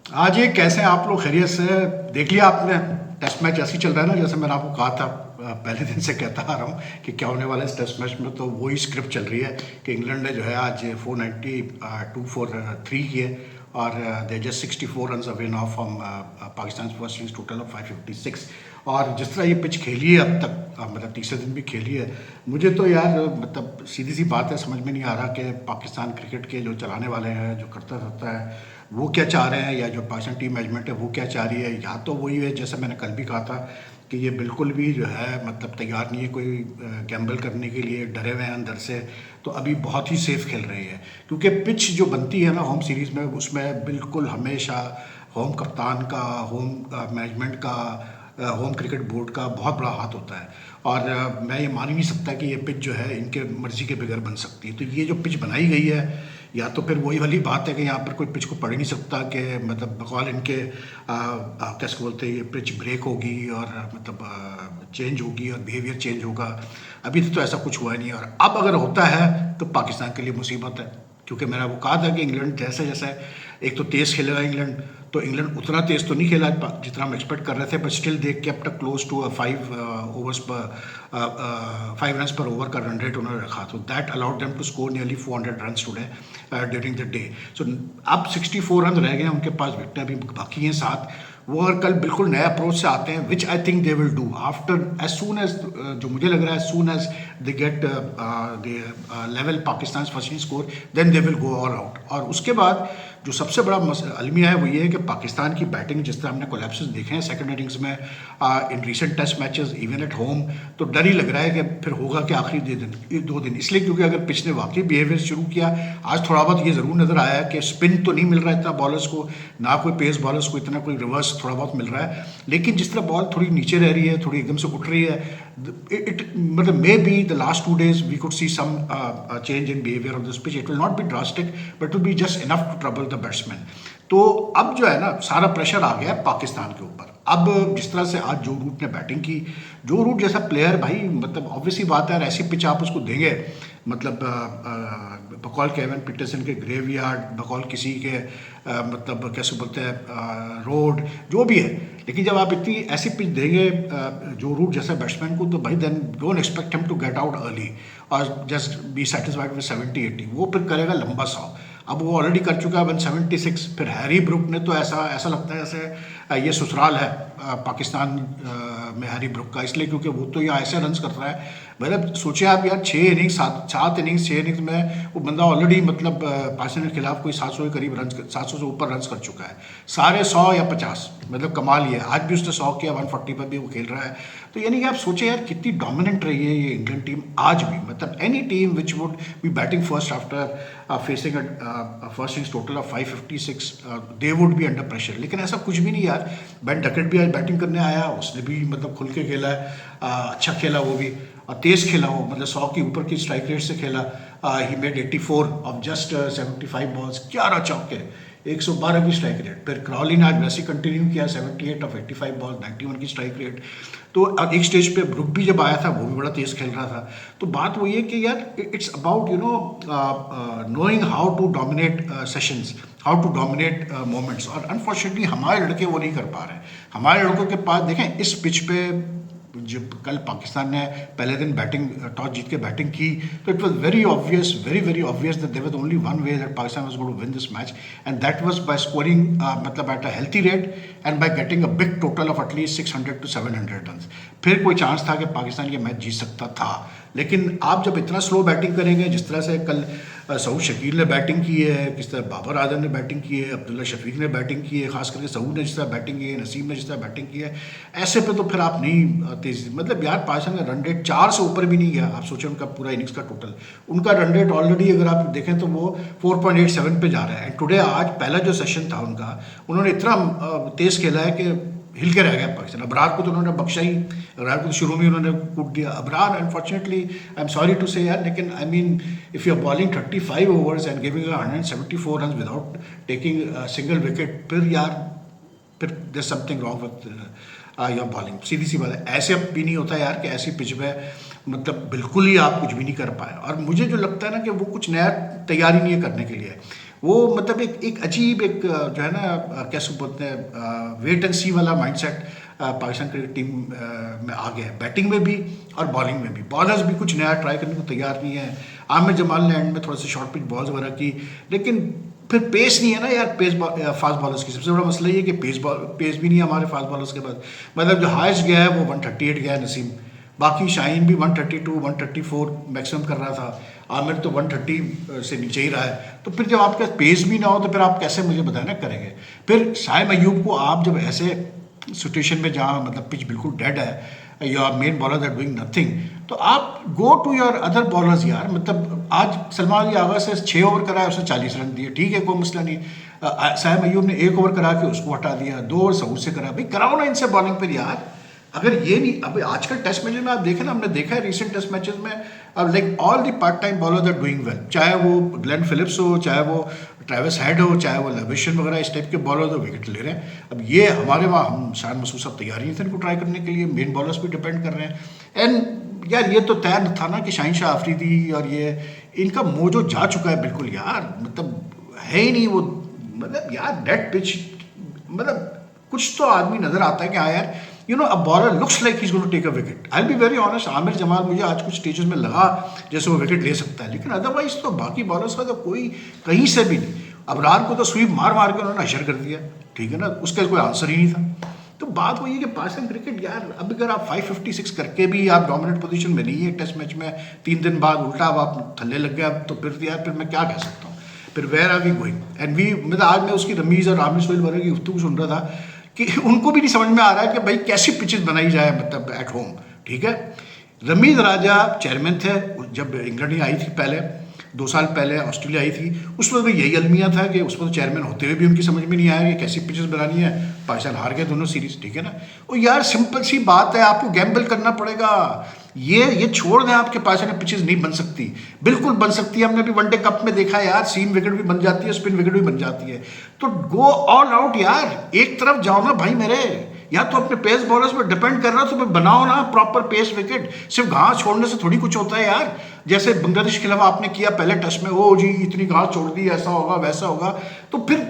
आज ये कैसे हैं आप लोग? खैरियत से? देख लिया आपने? टेस्ट मैच ऐसे ही चल रहा है ना, जैसे मैंने आपको कहा था, पहले दिन से कहता आ रहा हूँ कि क्या होने वाला है इस टेस्ट मैच में। तो वही स्क्रिप्ट चल रही है कि इंग्लैंड ने जो है आज 492 फॉर 3 किए और they just 64 run away now from Pakistan first innings total of 556। और जिस तरह ये पिच खेली है अब तक, मतलब तीसरे दिन भी खेली है, मुझे तो यार मतलब सीधी सी बात है, समझ में नहीं आ रहा कि पाकिस्तान क्रिकेट के जो चलाने वाले हैं, जो करता रहता है, वो क्या चाह रहे हैं, या जो पाकिस्तान टीम मैनेजमेंट है वो क्या चाह रही है। या तो वही है जैसे मैंने कल भी कहा था कि ये बिल्कुल भी जो है मतलब तैयार नहीं है कोई गैम्बल करने के लिए, डरे हुए हैं अंदर से। तो अभी बहुत ही सेफ खेल रही है, क्योंकि पिच जो बनती है ना होम सीरीज़ में, उसमें बिल्कुल हमेशा होम कप्तान का, होम मैनेजमेंट का, होम क्रिकेट बोर्ड का बहुत बड़ा हाथ होता है। और मैं ये मान ही नहीं सकता कि ये पिच जो है इनके मर्जी के बगैर बन सकती है। तो ये जो पिच बनाई गई है, या तो फिर वही वाली बात है कि यहाँ पर कोई पिच को पढ़ ही नहीं सकता कि मतलब बकौल इनके कैसे बोलते हैं, ये पिच ब्रेक होगी और मतलब चेंज होगी और बिहेवियर चेंज होगा। अभी तो ऐसा कुछ हुआ नहीं, और अब अगर होता है तो पाकिस्तान के लिए मुसीबत है। क्योंकि मैंने वो कहा था कि इंग्लैंड जैसे जैसे एक तो तेज़ खेलेगा इंग्लैंड, तो इंग्लैंड उतना तेज़ तो नहीं खेला जितना हम एक्सपेक्ट कर रहे थे, but still they kept close to 5 runs पर ओवर का रन रेट उन्होंने रखा। तो that allowed them to score nearly 400 run today during the day. So अब 64 रन रह गए हैं उनके पास, विकेटें अभी बाकी हैं 7। वो अगर कल बिल्कुल नए अप्रोच से आते हैं, which I think they will do after as soon as, जो मुझे लग रहा है, as soon as they get the level Pakistan first score, then they will go all out. और उसके बाद जो सबसे बड़ा अलमिया है वो ये है कि पाकिस्तान की बैटिंग, जिस तरह हमने कोलैप्सेस देखे हैं सेकंड इनिंग्स में in recent test matches even at home, तो डर ही लग रहा है कि फिर होगा कि आखिरी 2 दिन। इसलिए क्योंकि अगर पिच ने वाकई बिहेवियर शुरू किया, आज थोड़ा बहुत ये ज़रूर नज़र आया कि स्पिन तो नहीं मिल रहा है इतना बॉलर्स को, ना कोई पेस बॉलर्स को इतना कोई रिवर्स थोड़ा बहुत मिल रहा है, लेकिन जिस तरह बॉल थोड़ी नीचे रह रही है, थोड़ी एकदम से उठ रही है, इट मतलब may be the last 2 days we could see some change in behaviour of this pitch. It will not be drastic, but will be just enough to trouble the batsman. तो अब जो है ना, सारा प्रेशर आ गया है पाकिस्तान के ऊपर। अब जिस तरह से आज जो रूट ने बैटिंग की, जो रूट जैसा प्लेयर भाई, मतलब ऑब्वियसली बात है, ऐसी पिच आप उसको देंगे, मतलब बकौल केविन पीटरसन के ग्रेवयार्ड, बकौल किसी के मतलब कैसे बोलते हैं रोड, जो भी है, लेकिन जब आप इतनी ऐसी पिच देंगे जो रूट जैसा बैट्समैन को, तो भाई then don't expect him to get out early और जस्ट बी सेटिस्फाइड विद 70-80। वो फिर करेगा लंबा 100। अब वो ऑलरेडी कर चुका है 176। फिर हैरी ब्रुक ने तो ऐसा ऐसा लगता है जैसे ये ससुराल है पाकिस्तान में हैरी ब्रुक का, इसलिए क्योंकि वो तो यहाँ ऐसे रन कर रहा है। मतलब सोचिए आप यार, 6 इनिंग्स में वो बंदा ऑलरेडी मतलब पाकिस्तान के खिलाफ कोई 700 के करीब रन, 700 से ऊपर रन कर चुका है। सारे 100 या 50, मतलब कमाल ही है। आज भी उसने 100 किया, 140 पर भी वो खेल रहा है। तो यानी कि आप सोचिए यार कितनी डोमिनेंट रही है ये इंग्लैंड टीम आज भी। मतलब any team which would be batting first after facing first innings total of 556, they would be under pressure. लेकिन ऐसा कुछ भी नहीं यार। बेन डकेट भी आज बैटिंग करने आया, उसने भी मतलब खुल के खेला है, अच्छा खेला वो भी, और तेज़ खेला वो, मतलब 100 के ऊपर की स्ट्राइक रेट से खेला। He made 84 of just 75 balls, 11 चौके, 112 की स्ट्राइक रेट। फिर क्रॉली ने आज वैसे कंटिन्यू किया, 78 ऑफ 85 बॉल, 91 की स्ट्राइक रेट। तो एक स्टेज पे ब्रुक भी जब आया था, वो भी बड़ा तेज़ खेल रहा था। तो बात वही है कि यार it's about knowing how to dominate sessions, how to dominate moments. और अनफॉर्चुनेटली हमारे लड़के वो नहीं कर पा रहे हैं। हमारे लड़कों के पास देखें, इस पिच पे जब कल पाकिस्तान ने पहले दिन बैटिंग टॉस जीत के बैटिंग की, तो it was very obvious, very obvious that there was only one way that Pakistan was going to win this match, and that was by scoring मतलब at a healthy rate and by getting a big total of at least 600 to 700 run. फिर कोई chance था कि पाकिस्तान ये match जीत सकता था। लेकिन आप जब इतना स्लो बैटिंग करेंगे, जिस तरह से कल सऊद शकील ने बैटिंग की है, किस तरह बाबर आजम ने बैटिंग की है, अब्दुल्ला शफीक ने बैटिंग की है, खास करके सऊद ने जिस तरह बैटिंग की है, नसीम ने जिस तरह बैटिंग की है, ऐसे पे तो फिर आप नहीं तेज़ी, मतलब यार पाकिस्तान का रन रेट 4 से ऊपर भी नहीं गया। आप सोचें उनका पूरा इनिंग्स का टोटल, उनका रन रेट ऑलरेडी अगर आप देखें तो वो 4.87 पे जा रहा है। एंड टुडे आज पहला जो सेशन था उनका, उन्होंने इतना तेज़ खेला है कि हिल के रह गया पाकिस्तान। अबरार को तो उन्होंने बख्शा ही, अबरार को तो शुरू में उन्होंने कूट दिया। Abrar unfortunately, I am sorry to say यार, लेकिन I mean if you are bowling 35 overs and giving 174 run without taking single wicket, फिर यार फिर there something wrong with your bowling. सीधी सी बात है, ऐसे अब भी नहीं होता यार कि ऐसी पिच पे मतलब बिल्कुल ही आप कुछ भी नहीं कर पाए। और मुझे जो लगता है ना कि वो कुछ नया तैयारी नहीं है करने के लिए। वो मतलब एक अजीब एक जो है ना कैसे बोलते हैं वेट एंड सी वाला माइंडसेट पाकिस्तान क्रिकेट टीम में आ गया है, बैटिंग में भी और बॉलिंग में भी। बॉलर्स भी कुछ नया ट्राई करने को तैयार नहीं है। आमिर जमाल ने एंड में थोड़ा सा शॉर्ट पिच बॉल्स वगैरह की, लेकिन फिर पेस नहीं है ना यार। फास्ट बॉलर्स की सबसे बड़ा मसला ये है कि पेस भी नहीं है हमारे फास्ट बॉलर्स के पास। मतलब जो हाईएस्ट गया है वो 138 गया है नसीम, बाकी शाहीन भी 132 134 मैक्सिमम कर रहा था, आमिर तो 130 से नीचे ही रहा है। तो फिर जब आपके पास पेस भी ना हो तो फिर आप कैसे मुझे बताया ना करेंगे। फिर साइम अयूब को आप जब ऐसे सिचुएशन में जहाँ मतलब पिच बिल्कुल डेड है, your main bowler are doing nothing, तो आप go to your other bowlers यार। मतलब आज सलमान अली आगा से 6 ओवर कराया, उसने 40 रन दिए, ठीक है कोई मसला नहीं। साइम अयूब ने 1 ओवर करा के उसको हटा दिया, 2 ओवर सऊद से करा। भाई कराओ ना इनसे बॉलिंग पर यार। अगर ये नहीं, अब आजकल टेस्ट मैचेस में आप देखें ना, हमने देखा है रिसेंट टेस्ट मैचेस में, अब like all the part time bowlers are doing well, चाहे वो ग्लेन फिलिप्स हो, चाहे वो ट्रेविस हेड हो, चाहे वो लविशन वगैरह, इस टाइप के बॉलर तो विकेट ले रहे हैं। अब ये हमारे वहाँ हम शायद मसूद साहब तैयार नहीं थे इनको ट्राई करने के लिए, मेन बॉलर्स भी डिपेंड कर रहे हैं। एंड यार ये तो तय था ना कि शाहीन शाह अफरीदी और ये इनका मोजो जा चुका है बिल्कुल यार। मतलब है ही नहीं वो, मतलब यार डेड पिच, मतलब कुछ तो आदमी नजर आता है कि हाँ यार you know a bowler looks like he is going to take a wicket. I will be very honest, Aamir Jamal मुझे आज कुछ स्टेजेस में लगा जैसे वो विकेट ले सकता है, लेकिन अदरवाइज तो बाकी बॉलर्स का तो कोई कहीं से भी नहीं। अबरार को तो स्वीप मार मार के उन्होंने अशर कर दिया, ठीक है ना, उसका कोई आंसर ही नहीं था। तो बात वही है कि पाकिस्तान क्रिकेट यार, अब अगर आप 556 करके भी आप डोमिनेट पोजीशन में नहीं है टेस्ट मैच में, 3 दिन बाद उल्टा अब आप थल्ले लग गए, अब तो फिर यार फिर मैं क्या कह सकता हूँ। फिर where are we going and we, मतलब आज मैं उसकी रमीज़ और आमिर सोहेल वगैरह की गुफ्तगू सुन रहा था कि उनको भी नहीं समझ में आ रहा है कि भाई कैसी पिचेस बनाई जाए मतलब एट होम, ठीक है। रमीज़ राजा चेयरमैन थे जब इंग्लैंड ही आई थी पहले, 2 साल पहले ऑस्ट्रेलिया आई थी, उसमें भी यही अलमिया था कि उसमें तो चेयरमैन होते हुए भी उनकी समझ में नहीं आया कि कैसी पिचेस बनानी है। पाकिस्तान हार गए दोनों सीरीज, ठीक है ना। वो यार सिंपल सी बात है, आपको गैम्बल करना पड़ेगा। ये छोड़ दें, आपके पास है पिचेस नहीं बन सकती, बिल्कुल बन सकती है। हमने भी वनडे कप में देखा यार, सीम विकेट भी बन जाती है, स्पिन विकेट भी बन जाती है। तो गो ऑल आउट यार, एक तरफ जाओ ना भाई मेरे, या तो अपने पेस बॉलर्स पर डिपेंड कर रहा हो तो बनाओ ना प्रॉपर पेस विकेट। सिर्फ घास छोड़ने से थोड़ी कुछ होता है यार। जैसे बांग्लादेश के खिलाफ आपने किया पहले टेस्ट में, ओ जी इतनी घास छोड़ दी, ऐसा होगा वैसा होगा, तो फिर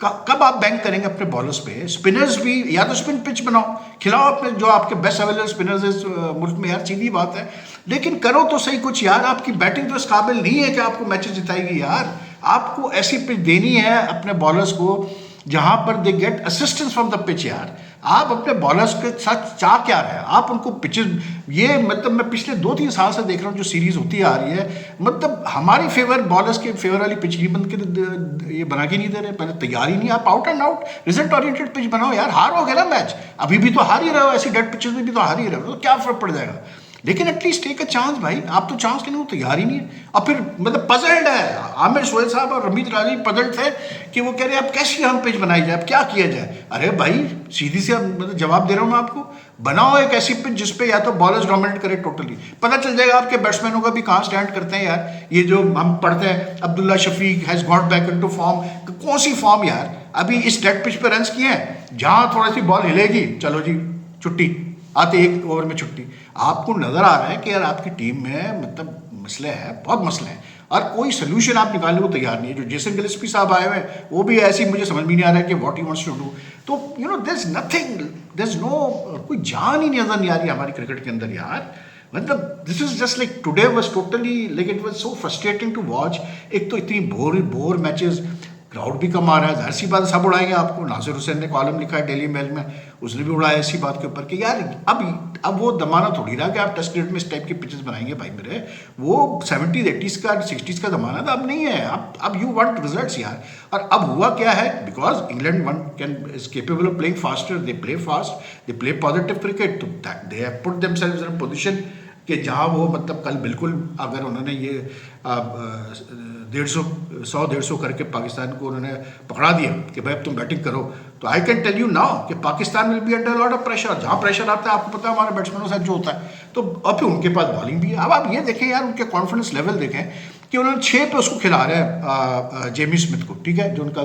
कब आप बैंक करेंगे अपने बॉलर्स पे। स्पिनर्स भी या तो स्पिन पिच बनाओ, खिलाओ अपने जो आपके बेस्ट अवेलेबल स्पिनर्स इस मुल्क में यार, सीधी बात है। लेकिन करो तो सही कुछ यार, आपकी बैटिंग तो इस काबिल नहीं है कि आपको मैचेस जिताएगी यार। आपको ऐसी पिच देनी है अपने बॉलर्स को जहां पर they get assistance from the pitch यार। आप अपने बॉलर्स के साथ चाह क्या रहे हैं, आप उनको पिचेस, ये मतलब मैं पिछले 2-3 साल से देख रहा हूँ जो सीरीज होती आ रही है, मतलब हमारी फेवर बॉलर्स के फेवर वाली पिच नहीं बन के ये बना के नहीं दे रहे, पहले तैयार ही नहीं। आप out and out result oriented pitch बनाओ यार। हारोगे ना मैच, अभी भी तो हार ही रहे हो, ऐसी डेड पिचेस में भी तो हार ही रहे हो, तो क्या फर्क पड़ जाएगा। लेकिन एटलीस्ट टेक अ चांस भाई, आप तो चांस लेने को तैयार ही नहीं है। और फिर मतलब पजल्ड है, आमिर सोहेल साहब और रमीज राजी पजल्ड थे कि वो कह रहे हैं अब कैसी हम पिच बनाई जाए, अब क्या किया जाए। अरे भाई सीधी से मतलब जवाब दे रहा हूँ मैं आपको, बनाओ एक ऐसी पिच जिसपे या तो बॉलर्स डोमिनेट करे टोटली, पता चल जाएगा आपके बैट्समैनों का भी कहाँ स्टैंड करते हैं यार। ये जो हम पढ़ते हैं Abdullah Shafique has got back into form, कौन सी फॉर्म यार, अभी इस डेड पिच पे रन्स किए हैं, जहां थोड़ी सी बॉल हिलेगी चलो जी छुट्टी, आते 1 ओवर में छुट्टी। आपको नजर आ रहा है कि यार आपकी टीम में मतलब मसले हैं, बहुत मसले हैं, और कोई सोल्यूशन आप निकालने को तैयार नहीं है। जो जेसन गिलेस्पी साहब आए हुए हैं वो भी ऐसी, मुझे समझ में नहीं आ रहा है कि what he wants to do. तो you know there is nothing, there is no, कोई जान ही नजर नहीं आ रही हमारी क्रिकेट के अंदर यार। मतलब this is just like today was totally like it was so frustrating to watch. एक तो इतनी बोर मैचेस, क्राउड भी कम आ रहा है, जाहिर सी बात सब उड़ाएंगे आपको। नासिर हुसैन ने कॉलम लिखा है डेली मेल में, उसने भी उड़ाया इसी बात के ऊपर कि यार अब वो जमाना थोड़ी रहा कि आप टेस्ट क्रिकेट में इस टाइप की पिचेस बनाएंगे भाई मेरे। वो 70s 80s का 60s का जमाना था, अब नहीं है। अब यू वांट रिजल्ट्स यार। और अब हुआ क्या है, because England is capable of playing faster, they play fast, they play positive cricket, तो they have put themselves in a position कि जहाँ वो मतलब कल बिल्कुल अगर उन्होंने ये 150 करके पाकिस्तान को उन्होंने पकड़ा दिया कि भाई अब तुम बैटिंग करो, तो I can tell you now कि Pakistan will be under lot of pressure. जहाँ प्रेशर आता है आपको पता है हमारे बैट्समैनों से जो होता है, तो और फिर उनके पास बॉलिंग भी है। अब आप ये देखें यार, उनके कॉन्फिडेंस लेवल देखें कि उन्होंने 6 पे उसको खिला रहे हैं जेमी स्मिथ को, ठीक है, जो उनका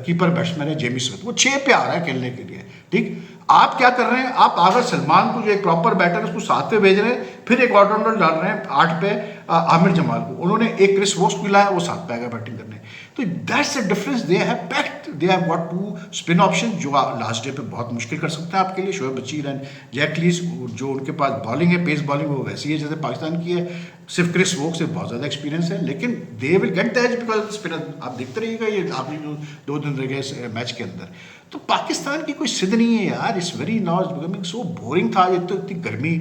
कीपर बैट्समैन है जेमी स्मिथ, वो 6 पे आ रहा है खेलने के लिए, ठीक। आप क्या कर रहे हैं, आप अगर सलमान को जो एक प्रॉपर बैटर है उसको 7 पे भेज रहे हैं, फिर एक ऑलराउंडर डाल रहे हैं 8 पे, आमिर जमाल को, उन्होंने एक क्रिस वोक्स को लाया, वो साथ पे आ गया बैटिंग करने। तो that's the difference, they have packed, they have got two spin option जो लास्ट डे पे बहुत मुश्किल कर सकते हैं आपके लिए। Shoaib Bashir and Jack Leach, जो उनके पास बॉलिंग है, पेस बॉलिंग, वो वैसी है जैसे पाकिस्तान की है। सिर्फ क्रिस वोक्स से बहुत ज़्यादा एक्सपीरियंस है, लेकिन they will get the edge because spinner. आप देखते रहिएगा ये आपने जो 2 दिन रह गए मैच के अंदर, तो पाकिस्तान की कोई सिद्ध नहीं है यार। It's very now becoming so boring था ये, तो इतनी गर्मी,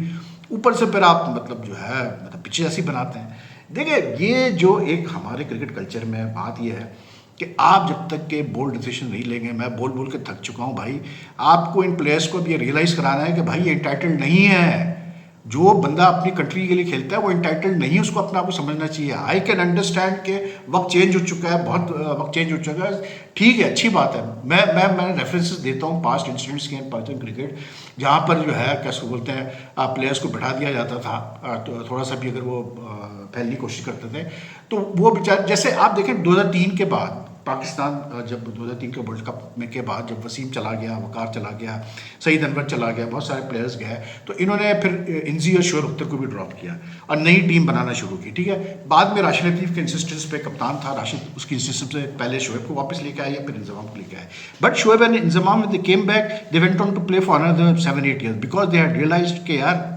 ऊपर से फिर आप मतलब जो है मतलब पिचें ऐसी बनाते हैं। देखिए ये जो एक हमारे क्रिकेट कल्चर में बात ये है कि आप जब तक के बोल्ड डिसीजन नहीं लेंगे, मैं बोल बोल के थक चुका हूँ भाई, आपको इन प्लेयर्स को अब ये रियलाइज़ कराना है कि भाई ये इंटाइटल्ड नहीं है। जो बंदा अपनी कंट्री के लिए खेलता है वो इंटाइटल्ड नहीं है, उसको अपने आप को समझना चाहिए। आई कैन अंडरस्टैंड कि वक्त चेंज हो चुका है, बहुत वक्त चेंज हो चुका है, ठीक है, अच्छी बात है। मैं रेफरेंसेस देता हूँ पास्ट इंसिडेंट्स के, पाकिस्तान क्रिकेट जहाँ पर जो है कैसे बोलते हैं प्लेयर्स को बैठा दिया जाता था, तो थोड़ा सा भी अगर वो फैलने की कोशिश करते थे तो वो बेचारे, जैसे आप देखें 2003 के बाद पाकिस्तान, जब 2003 के वर्ल्ड कप में के बाद जब वसीम चला गया, वकार चला गया, सईद अनवर चला गया, बहुत सारे प्लेयर्स गए, तो इन्होंने फिर इंजी और शोएब अख्तर को भी ड्रॉप किया और नई टीम बनाना शुरू की, ठीक है। बाद में राशिद लतीफ़ के इंसिस्टेंस पे कप्तान था, राशिद उसकी इंसिस्टेंस से पहले शोएब को वापस लेके आया, फिर इंजमाम को लेके आए। But Shoaib and Inzamam they came back, they went on to play for another 7-8 years because they had realised कि यार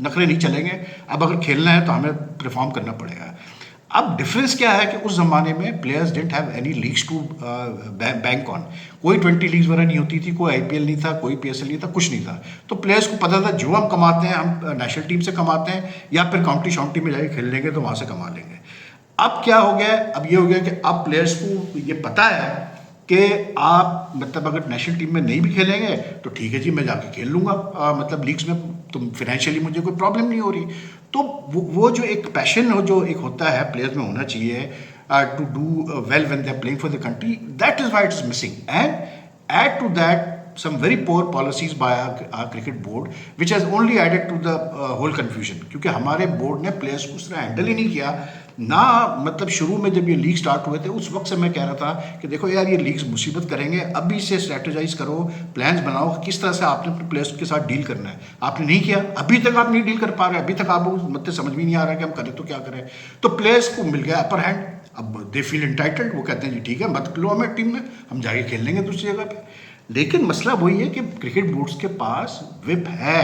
नखरे नहीं चलेंगे, अब अगर खेलना है तो हमें परफॉर्म करना पड़ेगा। अब डिफरेंस क्या है कि उस ज़माने में players didn't have any leagues to bank on, कोई 20 लीग्स वगैरह नहीं होती थी, कोई आईपीएल नहीं था, कोई पीएसएल नहीं था, कुछ नहीं था। तो प्लेयर्स को पता था जो हम कमाते हैं हम नेशनल टीम से कमाते हैं या फिर काउंटी शाउंटी में जाके खेल लेंगे तो वहाँ से कमा लेंगे। अब क्या हो गया है, अब ये हो गया कि अब प्लेयर्स को ये पता है कि आप मतलब अगर नेशनल टीम में नहीं भी खेलेंगे तो ठीक है जी, मैं जाके खेल लूँगा मतलब लीग्स में, तो फाइनेंशियली मुझे कोई प्रॉब्लम नहीं हो रही। तो वो जो एक पैशन हो जो एक होता है प्लेयर्स में होना चाहिए to do well when they are playing for the country, that is why it is missing. And add to that some very poor policies by our cricket board which has only added to the whole confusion, क्योंकि हमारे board ने players को उस तरह handle ही नहीं किया ना। मतलब शुरू में जब ये लीग स्टार्ट हुए थे उस वक्त से मैं कह रहा था कि देखो यार ये लीग्स मुसीबत करेंगे, अभी से स्ट्रेटेजाइज करो, प्लान्स बनाओ किस तरह से आपने अपने प्लेयर्स के साथ डील करना है। आपने नहीं किया, अभी तक आप नहीं डील कर पा रहे, अभी तक आपको मतलब समझ में नहीं आ रहा कि हम करें तो क्या करें। तो प्लेयर्स को मिल गया अपर हैंड, अब दे फील इंटाइटल्ड, वो कहते हैं जी ठीक है मत लो हमें टीम में, हम जाके खेल लेंगे दूसरी जगह पे। लेकिन मसला वही है कि क्रिकेट बोर्ड्स के पास विप है,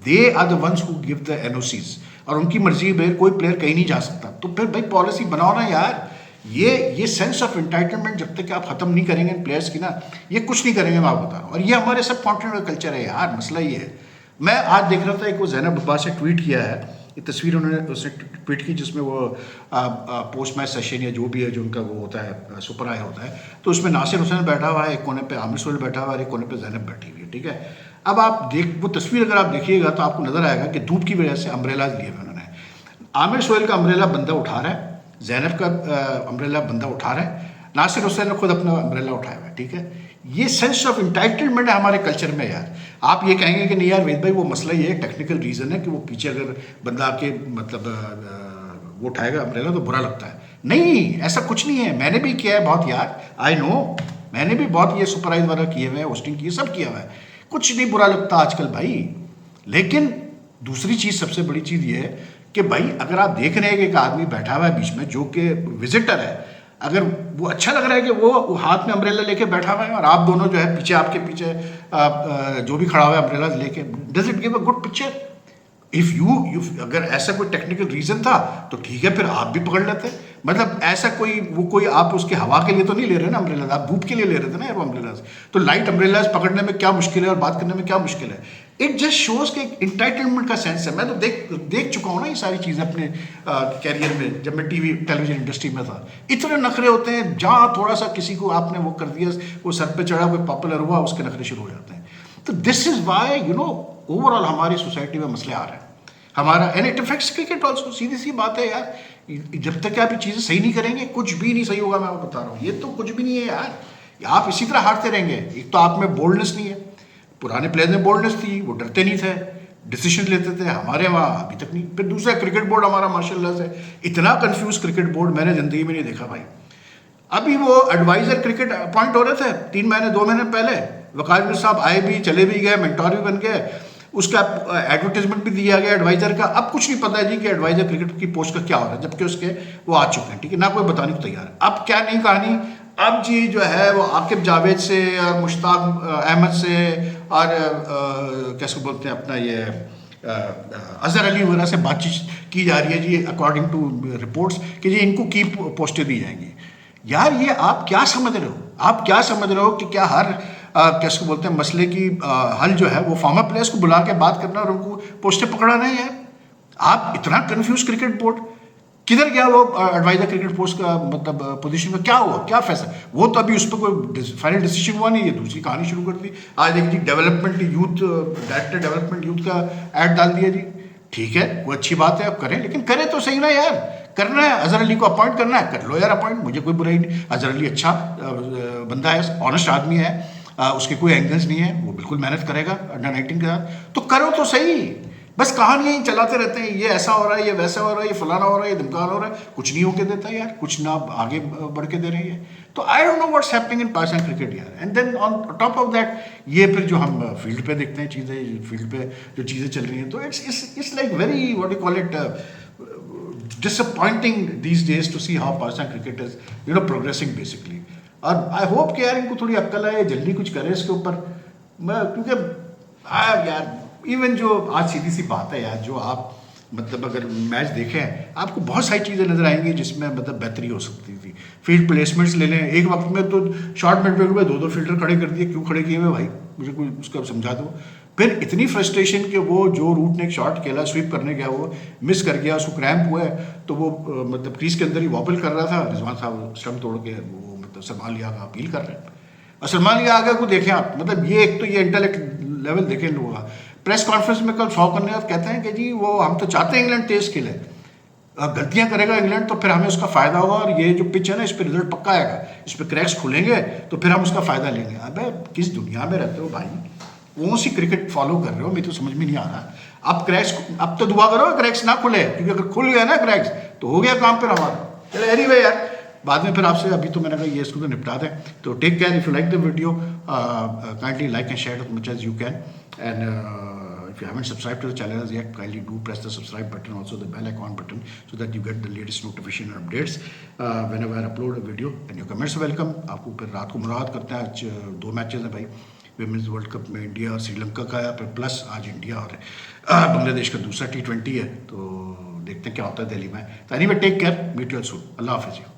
they are the ones who give the NOCs, और उनकी मर्जी बगैर कोई प्लेयर कहीं नहीं जा सकता। तो फिर भाई पॉलिसी बनाओ ना यार, ये सेंस ऑफ एंटाइटलमेंट जब तक आप खत्म नहीं करेंगे प्लेयर्स की ना, ये कुछ नहीं करेंगे, मैं आपको बता रहा हूँ। और ये हमारे सब कॉन्टिनेंट का कल्चर है यार, मसला ये है। मैं आज देख रहा था एक वो ज़ैनब अब्बास से ट्वीट किया है, ये तस्वीर उन्होंने उसने ट्वीट की जिसमें वो पोस्ट मैच सेशन या जो भी है जो उनका वो होता है सुपर आया होता है, तो उसमें नासिर हुसैन बैठा हुआ है, एक कोने पे आमिर सोहेल बैठा हुआ है, एक कोने पे ज़ैनब बैठी हुई है, ठीक है। अब आप वो तस्वीर अगर आप देखिएगा तो आपको नजर आएगा कि धूप की वजह से अम्ब्रेलाज लिए हुए उन्होंने। आमिर सोहेल का अम्ब्रेला बंदा उठा रहा है, ज़ैनब का अम्ब्रेला बंदा उठा रहा है, नासिर हुसैन ने खुद अपना अम्ब्रेला उठाया हुआ है, ठीक है। ये सेंस ऑफ इंटाइटलमेंट है हमारे कल्चर में यार। आप ये कहेंगे कि नहीं यार वेद भाई वो मसला ये टेक्निकल रीज़न है कि वो पीछे अगर बंदा आके मतलब वो उठाएगा अम्ब्रेला तो बुरा लगता है। नहीं, ऐसा कुछ नहीं है, मैंने भी किया है बहुत यार, आई नो, मैंने भी बहुत ये सुपरवाइज वगैरह किए हुए हैं, होस्टिंग की है, सब किया हुआ है, कुछ नहीं बुरा लगता आजकल भाई। लेकिन दूसरी चीज़, सबसे बड़ी चीज़ ये है कि भाई अगर आप देख रहे हैं कि एक आदमी बैठा हुआ है बीच में जो कि विजिटर है, अगर वो अच्छा लग रहा है कि वो हाथ में अम्ब्रेला लेके बैठा हुआ है और आप दोनों जो है पीछे, आपके पीछे जो भी खड़ा हुआ है अम्ब्रेला लेके, does it give a good picture? If you अगर ऐसा कोई टेक्निकल रीज़न था तो ठीक है, फिर आप भी पकड़ लेते। मतलब ऐसा कोई आप उसके हवा के लिए तो नहीं ले रहे ना अम्ब्रेला, आप धूप के लिए ले रहे थे ना यार वो अम्ब्रेलाज। तो लाइट अम्ब्रेलाज पकड़ने में क्या मुश्किल है और बात करने में क्या मुश्किल है? इट जस्ट शोज के इंटाइटलमेंट का सेंस है। मैं तो देख चुका हूँ ना ये सारी चीज़ें अपने कैरियर में, जब मैं टेलीविजन इंडस्ट्री में था। इतने नखरे होते हैं, जहाँ थोड़ा सा किसी को आपने वो कर दिया, वो सर पे चढ़ा, कोई पॉपुलर हुआ, उसके नखरे शुरू हो जाते हैं। तो दिस इज़ वाई ओवरऑल हमारी सोसाइटी में मसले आ रहे हैं हमारा, and it affects cricket also. सीधी सी बात है यार, जब तक आप ये चीज़ें सही नहीं करेंगे कुछ भी नहीं सही होगा। मैं आपको बता रहा हूँ, ये तो कुछ भी नहीं है यार, आप इसी तरह हारते रहेंगे। एक तो आप में बोल्डनेस नहीं है, पुराने प्लेयर्स में बोल्डनेस थी, वो डरते नहीं थे, डिसीजन लेते थे, हमारे वहाँ अभी तक नहीं। फिर दूसरा क्रिकेट बोर्ड हमारा माशाल्लाह से इतना कंफ्यूज क्रिकेट बोर्ड मैंने ज़िंदगी में नहीं देखा भाई। अभी वो एडवाइज़र क्रिकेट अपॉइंट हो रहे थे 3 महीने 2 महीने पहले, वकार साहब आए भी, चले भी गए, मेंटोर भी बन गए। उसका एडवर्टाइजमेंट भी दिया गया एडवाइजर का। अब कुछ नहीं पता है जी कि एडवाइजर क्रिकेट की पोस्ट का क्या हो रहा है, जबकि उसके वो आ चुके हैं, ठीक है ना, कोई बताने को तैयार है। अब क्या नहीं कहानी, अब जी जो है वो आकिब जावेद से और मुश्ताक अहमद से और कैसे बोलते हैं अपना ये अजहर अली वगैरह से बातचीत की जा रही है जी, अकॉर्डिंग टू रिपोर्ट्स, कि जी इनको की पोस्टें दी जाएंगी। यार ये आप क्या समझ रहे हो, आप क्या समझ रहे हो कि क्या हर कैसे बोलते हैं मसले की हल जो है वो फॉर्मर प्लेयर्स को बुला के बात करना और उनको पोस्टें पकड़ाना है? यार आप इतना कंफ्यूज क्रिकेट बोर्ड, किधर गया वो एडवाइजर क्रिकेट पोस्ट का मतलब पोजीशन में क्या हुआ, क्या फैसला? वो तो अभी उस पर कोई फाइनल डिसीजन हुआ नहीं है, दूसरी कहानी शुरू कर दी। आज देखिए जी development youth director development youth का ऐड डाल दिया जी। ठीक है, वो अच्छी बात है, आप करें, लेकिन करें तो सही ना यार। करना है अजहर अली को अपॉइंट करना है, कर लो यार अपॉइंट, मुझे कोई बुराई नहीं। अजहर अली अच्छा बंदा है, ऑनेस्ट आदमी है, उसके कोई एंगल्स नहीं है, वो बिल्कुल मेहनत करेगा अंडर 19 के साथ, तो करो तो सही। बस कहानियां ही चलाते रहते हैं, ये ऐसा हो रहा है, ये वैसा हो रहा है, ये फलाना हो रहा है, ये धमकाना हो रहा है, कुछ नहीं होके देता यार, कुछ ना आगे बढ़ के दे रही है। तो I don't know what's happening in Pakistan cricket यार। And then on top of that ये फिर जो हम फील्ड पे देखते हैं चीज़ें, फील्ड पे जो चीज़ें चल रही हैं, तो it's like very what you call it disappointing these days to see how Pakistan cricket is progressing basically। और आई होप कि यार इनको थोड़ी अक्ल आए, जल्दी कुछ करे इसके ऊपर। मैं क्योंकि यार इवन जो आज सीधी सी बात है यार, जो आप मतलब अगर मैच देखें आपको बहुत सारी चीज़ें नजर आएंगी जिसमें मतलब बेहतरी हो सकती थी। फील्ड प्लेसमेंट्स ले लें, एक वक्त में तो शॉर्ट मिडविकेट में दो फील्डर खड़े कर दिए, क्यों खड़े किए हुए भाई, मुझे कोई उसका समझा दो। फिर इतनी फ्रस्ट्रेशन कि वो जो रूट ने एक शॉट खेला, स्वीप करने गया, वो मिस कर गया, उसको क्रैम्प हुआ है, तो वो मतलब क्रीज के अंदर ही वॉबल कर रहा था, रिजवान साहब स्टंप तोड़ के वो मतलब सलमान लिया का अपील कर रहे हैं। और सलमान लिया आगे को देखें आप, मतलब ये एक तो ये इंटेलेक्ट लेवल देखें लोगों का। प्रेस कॉन्फ्रेंस में कल 100 करने आप कहते हैं कि जी वो हम तो चाहते हैं इंग्लैंड तेज खेले, गलतियां करेगा इंग्लैंड तो फिर हमें उसका फायदा होगा, और ये जो पिच है ना इस पर रिजल्ट पक्का आएगा, इस पर क्रैक्स खुलेंगे तो फिर हम उसका फायदा लेंगे। अबे किस दुनिया में रहते हो भाई, कौन सी क्रिकेट फॉलो कर रहे हो, मुझे तो समझ में नहीं आ रहा। अब क्रैक्स, अब तो दुआ करो क्रैक्स ना खुले, क्योंकि अगर खुल गया ना क्रैक्स तो हो गया काम फिर हमारा। चलो एनीवे यार, बाद में फिर आपसे, अभी तो मैंने कहा ये इसको तो निपटा दें। तो take care, if you like the video kindly like and share as much as you can, and if you haven't subscribed to the channel as yet, kindly do press the subscribe button, also the bell icon button, so that you get the latest notification and updates whenever I upload a video। and your comments are welcome। आपको फिर रात को मुराद करते हैं, आज 2 matches हैं भाई women's world cup में, इंडिया और श्रीलंका का है, फिर प्लस आज इंडिया और बांग्लादेश का दूसरा T20 है, तो देखते हैं क्या होता है दिल्ली में। तो anyway take care, meet you soon, अल्लाह हाफिज़।